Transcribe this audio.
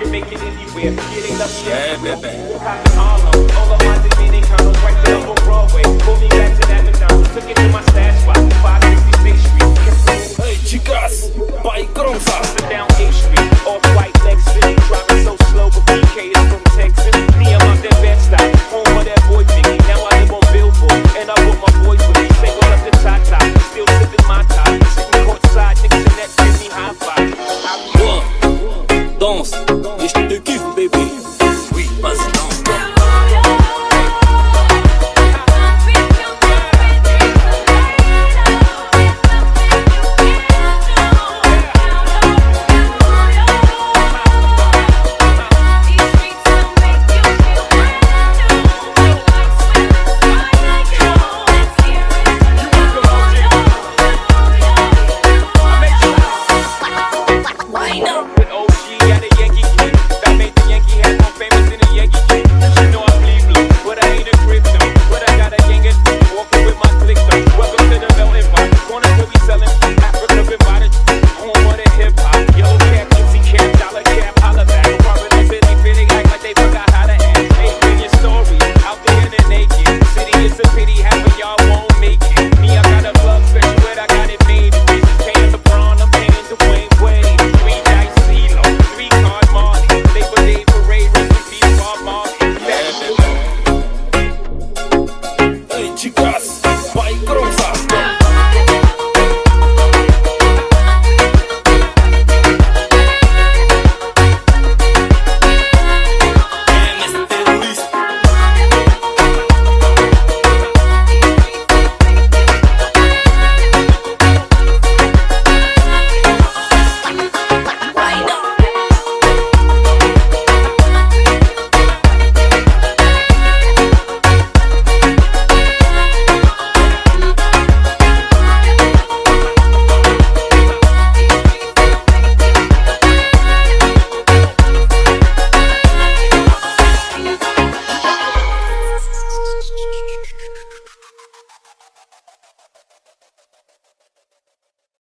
can make it anywhere. Yeah, they love me. Yeah, baby. Harlem, all of my Dominican condos right there on Broadway. Pulled me back to that McDonald's, took it to my stash spot, 560 State Street. Hey chicas, Bicol. Down A Street, off-white Lexus, driving so slow, but BK is from Texas. Me, I'm out that Bed-Stuy, home of that boy Biggie. Now I live on Billboard, and I want my boys with me. Say what up to Tata, still sipping my top. Sitting courtside, niggas in that Disney high five. Danse, et je te kiffe, baby.